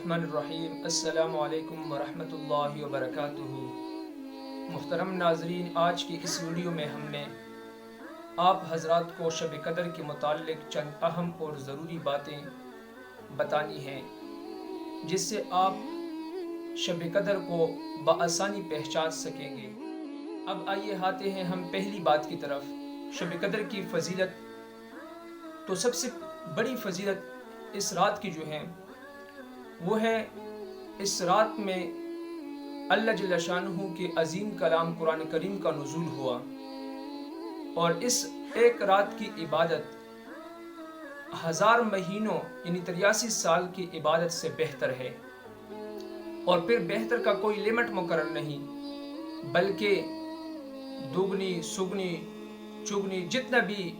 الرحمن الرحیم السلام علیکم ورحمۃ اللہ وبرکاتہ۔ محترم ناظرین، آج کی اس ویڈیو میں ہم نے آپ حضرات کو شب قدر کے متعلق چند اہم اور ضروری باتیں بتانی ہیں جس سے آپ شب قدر کو بآسانی پہچان سکیں گے۔ اب آئیے آتے ہیں ہم پہلی بات کی طرف۔ شب قدر کی فضیلت تو سب سے بڑی فضیلت اس رات کی جو ہے وہ ہے اس رات میں اللہ جل شانہ کے عظیم کلام قرآن کریم کا نزول ہوا، اور اس ایک رات کی عبادت 1000 مہینوں یعنی 83 سال کی عبادت سے بہتر ہے، اور پھر بہتر کا کوئی لمٹ مقرر نہیں، بلکہ دوگنی سگنی چگنی جتنا بھی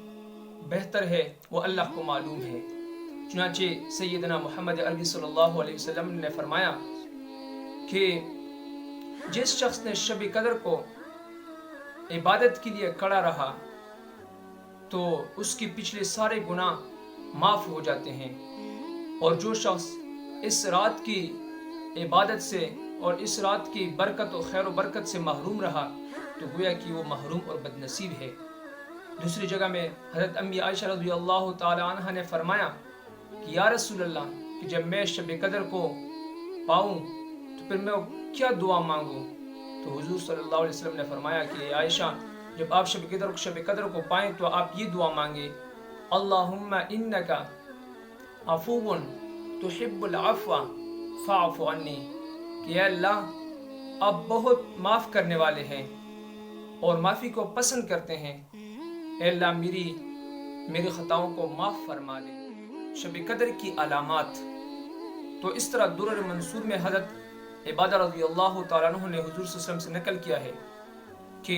بہتر ہے وہ اللہ کو معلوم ہے۔ چنانچہ سیدنا محمد عربی صلی اللہ علیہ وسلم نے فرمایا کہ جس شخص نے شب قدر کو عبادت کے لیے کھڑا رہا تو اس کی پچھلے سارے گناہ معاف ہو جاتے ہیں، اور جو شخص اس رات کی عبادت سے اور اس رات کی برکت و خیر و برکت سے محروم رہا تو گویا کہ وہ محروم اور بدنصیب ہے۔ دوسری جگہ میں حضرت امی عائشہ رضی اللہ تعالی عنہ نے فرمایا کہ یا رسول اللہ، کہ جب میں شب قدر کو پاؤں تو پھر میں کیا دعا مانگوں؟ تو حضور صلی اللہ علیہ وسلم نے فرمایا کہ عائشہ، جب آپ شب قدر کو پائیں تو آپ یہ دعا مانگے، اللہم انکا عفو تحب العفو فاعف عنی، کہ اے اللہ آپ بہت معاف کرنے والے ہیں اور معافی کو پسند کرتے ہیں، اے اللہ میری خطاؤں کو معاف فرما دے۔ شب قدر کی علامات تو اس طرح درر منصور میں حضرت عبادہ رضی اللہ تعالیٰ عنہ نے حضور صلی اللہ علیہ وسلم سے نقل کیا ہے کہ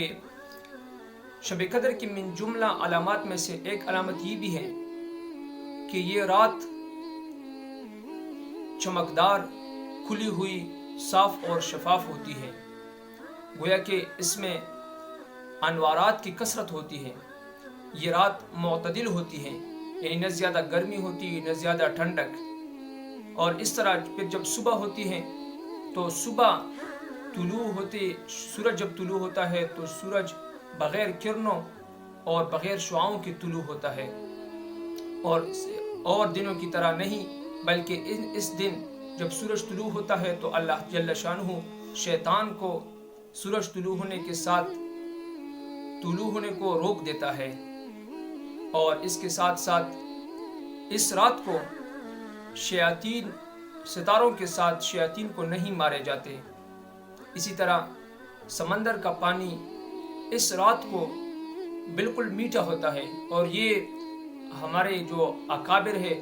شب قدر کی من جملہ علامات میں سے ایک علامت یہ بھی ہے کہ یہ رات چمکدار، کھلی ہوئی، صاف اور شفاف ہوتی ہے، گویا کہ اس میں انوارات کی کثرت ہوتی ہے۔ یہ رات معتدل ہوتی ہے، یعنی نہ زیادہ گرمی ہوتی نہ زیادہ ٹھنڈک، اور اس طرح پھر جب صبح ہوتی ہے تو صبح سورج جب طلوع ہوتا ہے تو سورج بغیر کرنوں اور بغیر شعاؤں کے طلوع ہوتا ہے، اور دنوں کی طرح نہیں، بلکہ اس دن جب سورج طلوع ہوتا ہے تو اللہ جل شانہ شیطان کو سورج طلوع ہونے کے ساتھ طلوع ہونے کو روک دیتا ہے، اور اس کے ساتھ ساتھ اس رات کو شیاطین ستاروں کے ساتھ شیاطین کو نہیں مارے جاتے۔ اسی طرح سمندر کا پانی اس رات کو بالکل میٹھا ہوتا ہے، اور یہ ہمارے جو اکابر ہے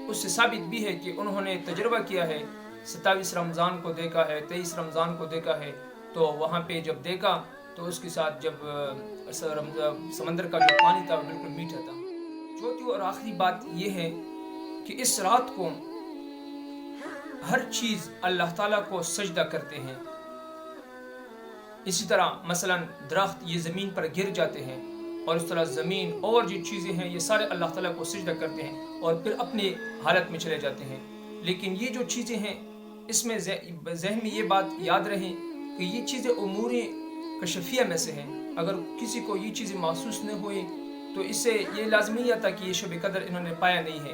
اس سے ثابت بھی ہے کہ انہوں نے تجربہ کیا ہے، 27 رمضان کو دیکھا ہے، 23 رمضان کو دیکھا ہے، تو وہاں پہ جب دیکھا تو اس کے ساتھ جب سمندر کا جو پانی تھا وہ بالکل میٹھا تھا۔ چوتھی اور آخری بات یہ ہے کہ اس رات کو ہر چیز اللہ تعالیٰ کو سجدہ کرتے ہیں۔ اسی طرح مثلا درخت یہ زمین پر گر جاتے ہیں، اور اس طرح زمین اور جو چیزیں ہیں یہ سارے اللہ تعالیٰ کو سجدہ کرتے ہیں اور پھر اپنی حالت میں چلے جاتے ہیں۔ لیکن یہ جو چیزیں ہیں اس میں ذہن میں یہ بات یاد رہیں کہ یہ چیزیں امور کشفیہ میں سے ہیں، اگر کسی کو یہ چیزیں محسوس نہ ہوئی تو اس سے یہ لازم نہیں آتا کہ یہ شب قدر انہوں نے پایا نہیں ہے۔